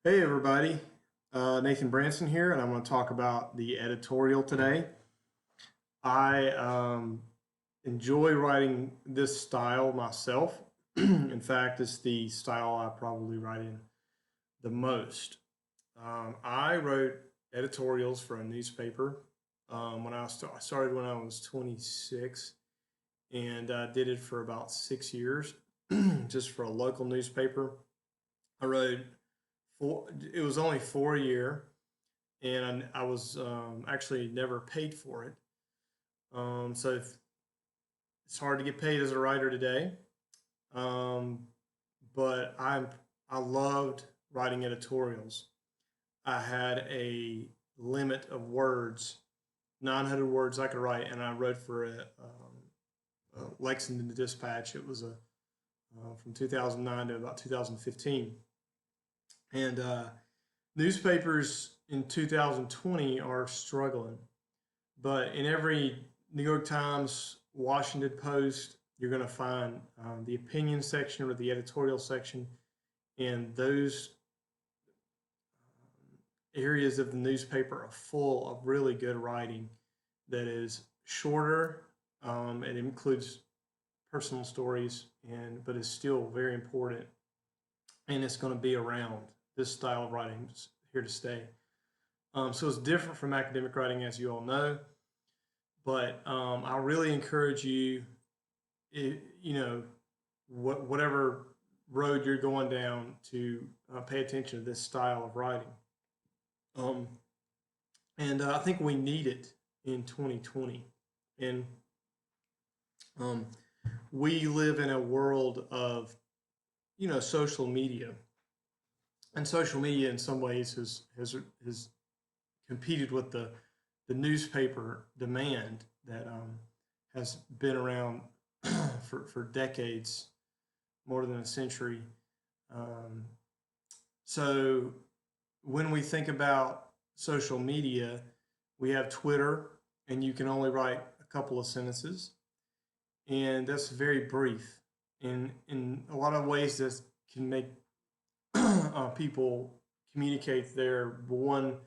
Hey everybody, Nathan Branson here, and I'm going to talk about the editorial today. I enjoy writing this style myself. In fact, it's the style I probably write in the most. I wrote editorials for a newspaper when I started when I was 26, and I did it for about 6 years, just for a local newspaper. I wrote four. It was only 4 year, and I was actually never paid for it. So it's hard to get paid as a writer today. Um, but I loved writing editorials. I had a limit of words, 900 words I could write, and I wrote for a Lexington Dispatch. It was a from 2009 to about 2015, and newspapers in 2020 are struggling. But in every New York Times, Washington Post, you're going to find the opinion section or the editorial section, and those areas of the newspaper are full of really good writing that is shorter. It includes personal stories, but is still very important, and it's going to be around. This style of writing is here to stay. So it's different from academic writing, as you all know. But I really encourage you, you know, whatever road you're going down, to pay attention to this style of writing. Um, and I think we need it in 2020. And um, we live in a world of, social media. And social media, in some ways, has competed with the newspaper demand that has been around for decades, more than a century. Um, so when we think about social media, we have Twitter, and you can only write a couple of sentences, and that's very brief. In a lot of ways, this can make people communicate their one,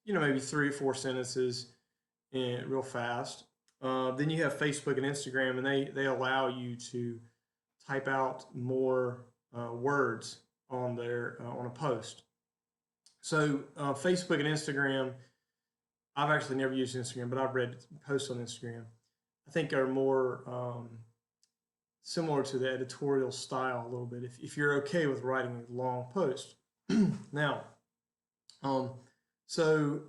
maybe 3 or 4 sentences and real fast. Then you have Facebook and Instagram, and they allow you to type out more words on a post. So Facebook and Instagram, I've actually never used Instagram, but I've read posts on Instagram. I think are more similar to the editorial style a little bit. If you're okay with writing a long post, now, um, so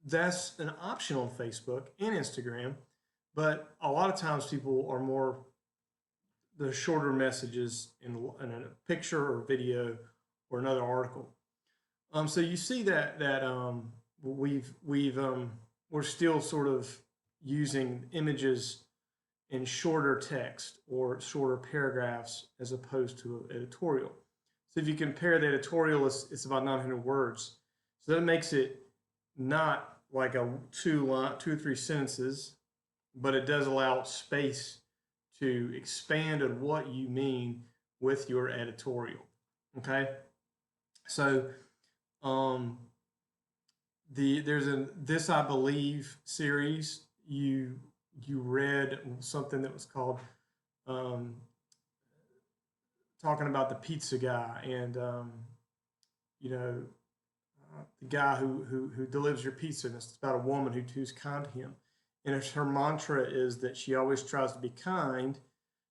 that's an option on Facebook and Instagram, but a lot of times people are more the shorter messages in a picture or video or another article. So you see that we're still sort of using images in shorter text or shorter paragraphs as opposed to an editorial. So if you compare the editorial, it's about 900 words. So that makes it not like a two or 3 sentences, but it does allow space to expand on what you mean with your editorial. Okay, so um, there's a This I Believe series. You read something that was called um, talking about the pizza guy, and you know the guy who delivers your pizza, and it's about a woman who's kind to him, and her mantra is that she always tries to be kind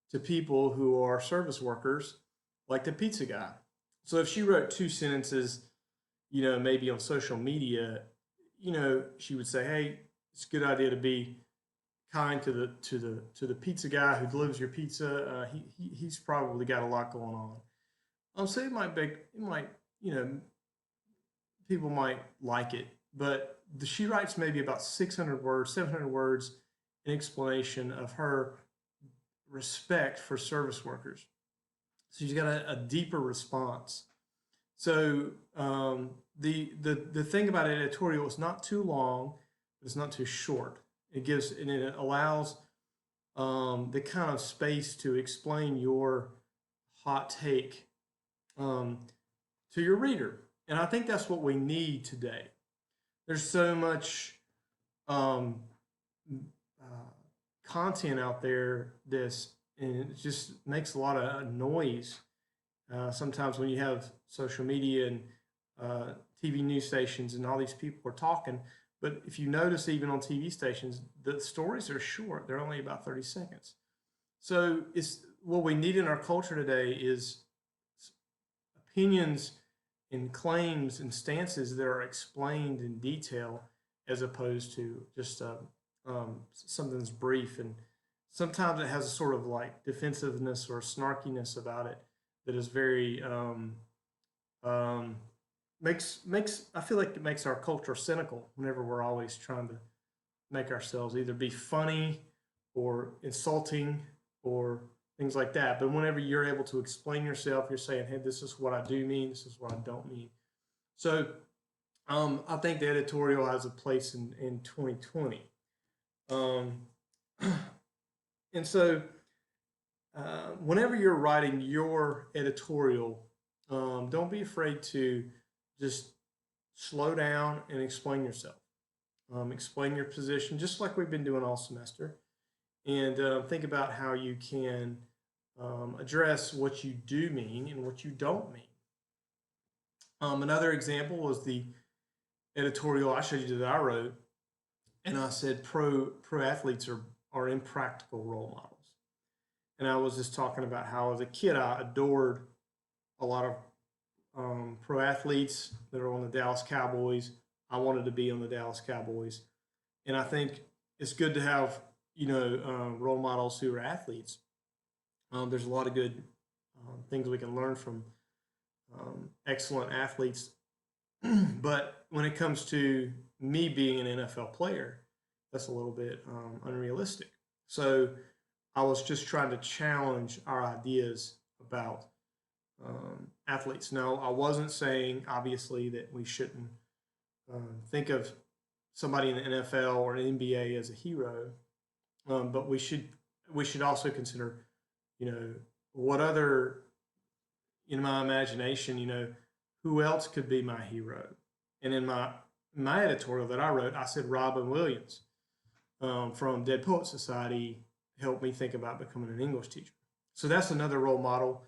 to people who are service workers, like the pizza guy. So if she wrote 2 sentences, maybe on social media, she would say, "Hey, it's a good idea to be kind to the pizza guy who delivers your pizza. He's probably got a lot going on." So people might like it, but she writes maybe about 600 words, 700 words, in explanation of her respect for service workers. So she's got a deeper response. So the thing about editorial is not too long, but it's not too short. It allows the kind of space to explain your hot take um, to your reader. And I think that's what we need today. There's so much um, uh, content out there that's, and it just makes a lot of noise. Sometimes when you have social media and uh, TV news stations and all these people are talking, but if you notice, even on TV stations, the stories are short. They're only about 30 seconds. So it's what we need in our culture today is opinions and claims and stances that are explained in detail, as opposed to just something that's brief. And sometimes it has a sort of like defensiveness or snarkiness about it that is very um, makes I feel like it makes our culture cynical whenever we're always trying to make ourselves either be funny or insulting or things like that. But whenever you're able to explain yourself, you're saying, hey, this is what I do mean, this is what I don't mean. So I think the editorial has a place in 2020. Um, and so whenever you're writing your editorial, don't be afraid to just slow down and explain yourself. Explain your position, just like we've been doing all semester, and think about how you can address what you do mean and what you don't mean. Another example was the editorial I showed you that I wrote, and I said pro athletes are impractical role models. And I was just talking about how as a kid I adored a lot of pro athletes that are on the Dallas Cowboys. I wanted to be on the Dallas Cowboys, and I think it's good to have role models who are athletes. There's a lot of good things we can learn from excellent athletes, but when it comes to me being an NFL player, that's a little bit unrealistic. So I was just trying to challenge our ideas about athletes. Now, I wasn't saying, obviously, that we shouldn't think of somebody in the NFL or NBA as a hero, but we should also consider, what other, in my imagination, who else could be my hero. And in my editorial that I wrote, I said Robin Williams from Dead Poet Society helped me think about becoming an English teacher. So that's another role model,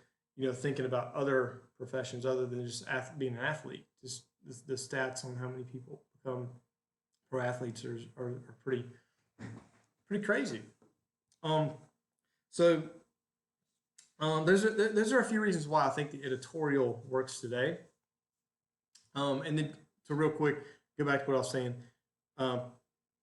thinking about other professions other than just being an athlete. Just the stats on how many people become pro athletes are pretty crazy. So those are a few reasons why I think the editorial works today. And then to real quick go back to what I was saying.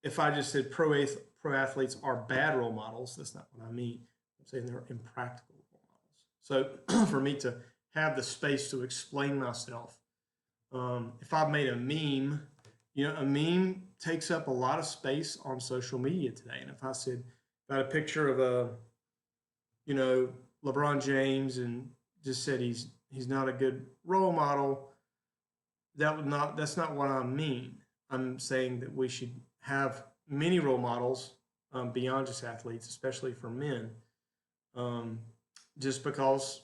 If I just said pro athletes are bad role models, that's not what I mean. I'm saying they're impractical role models. So for me to have the space to explain myself, if I've made a meme, a meme takes up a lot of space on social media today. And if I had a picture of LeBron James and just said he's not a good role model, that's not what I mean. I'm saying that we should have many role models beyond just athletes, especially for men, just because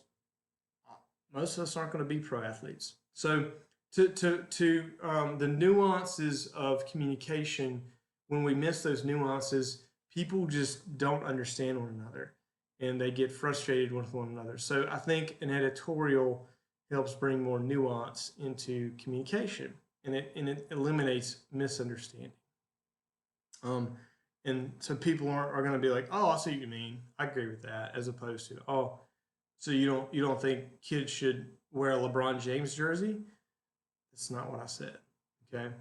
most of us aren't going to be pro athletes. So to the nuances of communication, when we miss those nuances, people just don't understand one another and they get frustrated with one another. So I think an editorial helps bring more nuance into communication, and it eliminates misunderstanding. And so people are going to be like, oh, I see what you mean. I agree with that, as opposed to, oh, so you don't think kids should wear a LeBron James jersey? That's not what I said. Okay.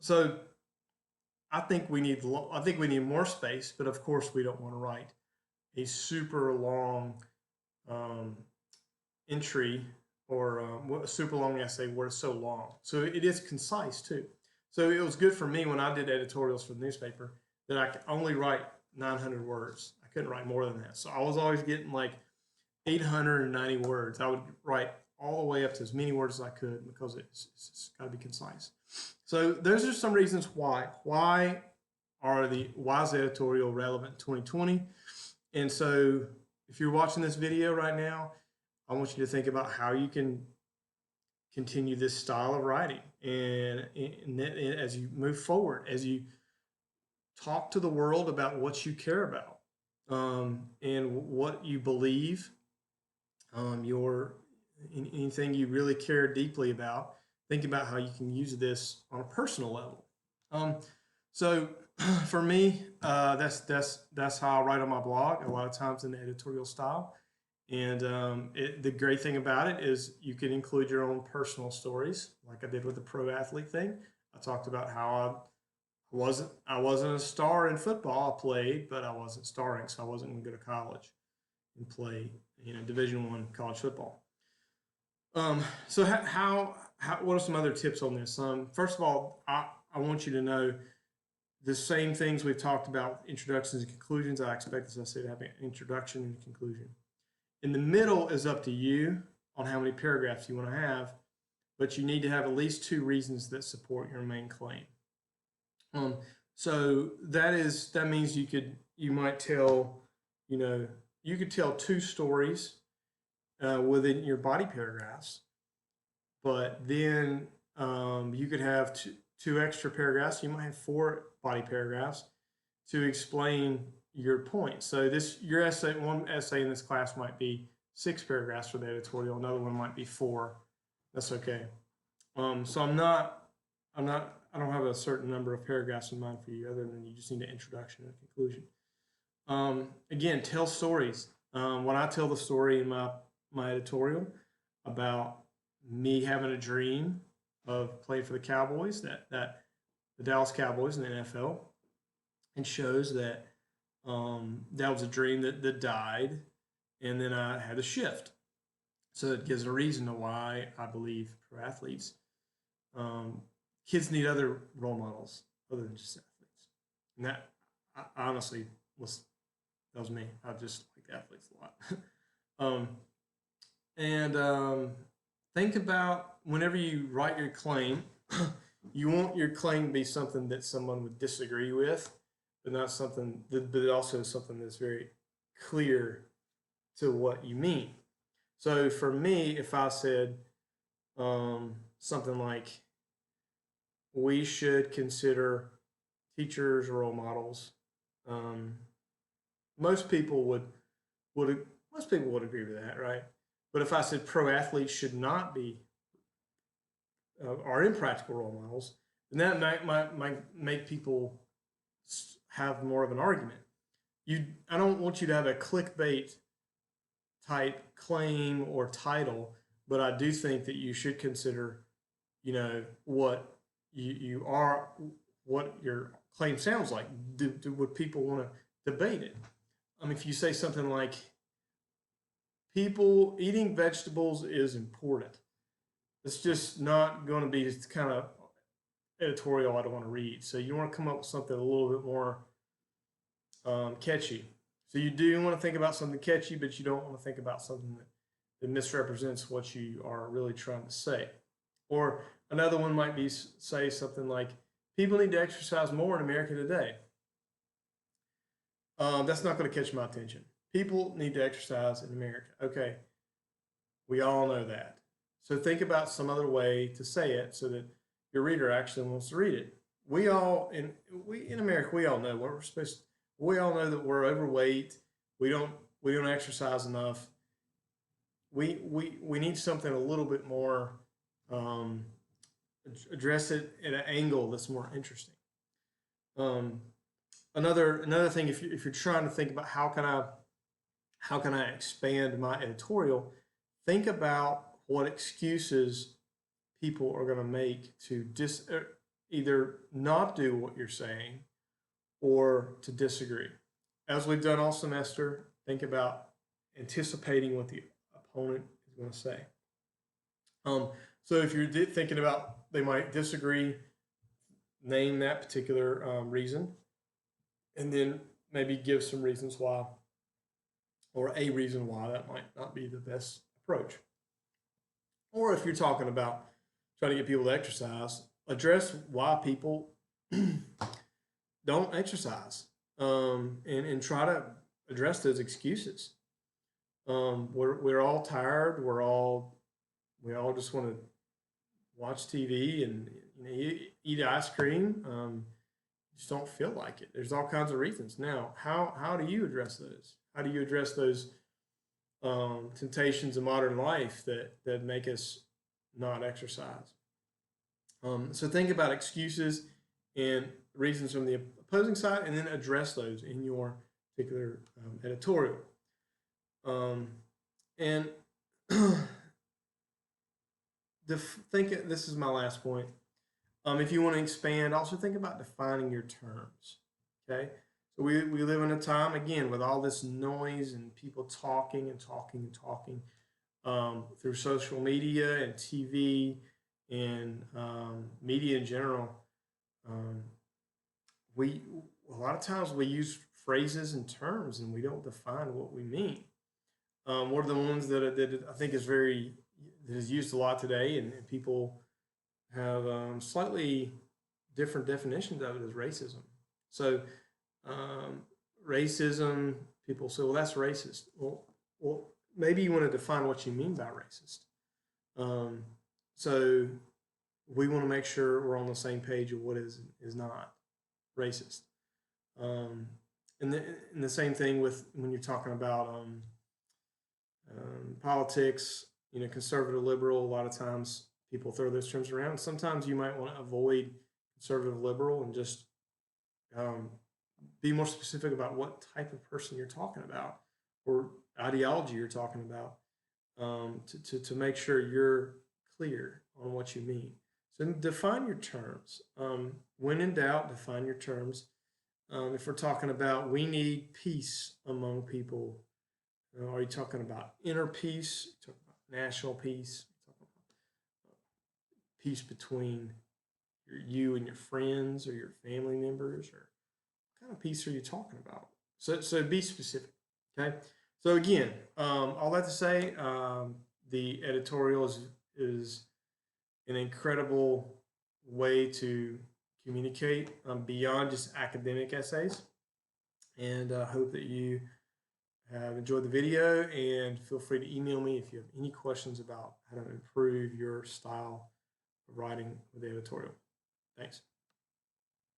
So I think we need more space, but of course we don't want to write a super long entry or a super long essay where it's so long. So it is concise too. So it was good for me when I did editorials for the newspaper that I could only write 900 words. I couldn't write more than that. So I was always getting like 890 words. I would write all the way up to as many words as I could because it's got to be concise. So those are some reasons why. Why is the editorial relevant in 2020? And so if you're watching this video right now, I want you to think about how you can continue this style of writing, and as you move forward, as you talk to the world about what you care about, and what you believe, your anything you really care deeply about. Think about how you can use this on a personal level. Um, so for me, that's how I write on my blog. A lot of times in the editorial style, and the great thing about it is you can include your own personal stories, like I did with the pro athlete thing. I talked about how I wasn't a star in football. I played, but I wasn't starring, so I wasn't going to go to college and play, Division I college football. So what are some other tips on this? First of all, I want you to know the same things we've talked about, introductions and conclusions. I expect, as I said, to have an introduction and a conclusion. In the middle is up to you on how many paragraphs you want to have, but you need to have at least 2 reasons that support your main claim. So that means you might tell, you could tell 2 stories within your body paragraphs, but then you could have two extra paragraphs. You might have 4 body paragraphs to explain your point. So one essay in this class might be 6 paragraphs for the editorial. Another one might be 4. That's okay. So I don't have a certain number of paragraphs in mind for you, other than you just need an introduction and a conclusion. Again, tell stories. When I tell the story in my editorial about me having a dream of playing for the Cowboys, that the Dallas Cowboys in the NFL, and shows that that was a dream that died, and then I had a shift. So it gives a reason to why I believe pro athletes, kids need other role models other than just athletes. And that honestly that was me. I just like athletes a lot. Think about whenever you write your claim, you want your claim to be something that someone would disagree with, but not something but also something that's very clear to what you mean. So for me, if I said something like, we should consider teachers role models, most people would agree with that, right? But if I said pro athletes should not be are impractical role models, then that might make people have more of an argument. I don't want you to have a clickbait type claim or title, but I do think that you should consider, what you are, what your claim sounds like. Would people want to debate it? If you say something like, people eating vegetables is important, it's just not going to be the kind of editorial I don't want to read. So you want to come up with something a little bit more catchy. So you do want to think about something catchy, but you don't want to think about something that misrepresents what you are really trying to say. Or another one might be say something like, people need to exercise more in America today. That's not going to catch my attention. People need to exercise in America. Okay, we all know that. So think about some other way to say it so that your reader actually wants to read it. We in America, we all know what we're supposed to. We all know that we're overweight. We don't exercise enough. We need something a little bit more, address it at an angle that's more interesting. Another thing, if you're trying to think about how can I expand my editorial, think about what excuses people are going to make to either not do what you're saying or to disagree. As we've done all semester, think about anticipating what the opponent is going to say. So if you're thinking about they might disagree, name that particular reason, and then maybe give some reasons why, or a reason why that might not be the best approach. Or if you're talking about trying to get people to exercise, address why people don't exercise, and try to address those excuses. We're all tired. We all just want to watch TV and eat ice cream. Just don't feel like it. There's all kinds of reasons. Now, how do you address those? How do you address those temptations of modern life that make us not exercise? So think about excuses and reasons from the opposing side, and then address those in your particular editorial. Um, and think this is my last point. If you want to expand, also think about defining your terms. Okay, so we live in a time again with all this noise and people talking and talking and talking through social media and TV and media in general. Um, we a lot of times we use phrases and terms and we don't define what we mean. One of the ones that I think is very that is used a lot today, and people have slightly different definitions of it as racism. So, um, racism, people say, well, that's racist. Well, maybe you want to define what you mean by racist. Um, so, we want to make sure we're on the same page of what is not racist. Um, and the same thing with when you're talking about politics, conservative, liberal. A lot of times people throw those terms around. Sometimes you might want to avoid conservative, liberal, and just um, be more specific about what type of person you're talking about or ideology you're talking about to make sure you're clear on what you mean. So define your terms. When in doubt, define your terms. If we're talking about we need peace among people, are you talking about inner peace? You talking about national peace? You talking about peace between you and your friends or your family members, or what kind of peace are you talking about? So be specific. Okay. So again, all that to say, the editorial is an incredible way to communicate beyond just academic essays, and I hope that you have enjoyed the video, and feel free to email me if you have any questions about how to improve your style of writing with the editorial. Thanks.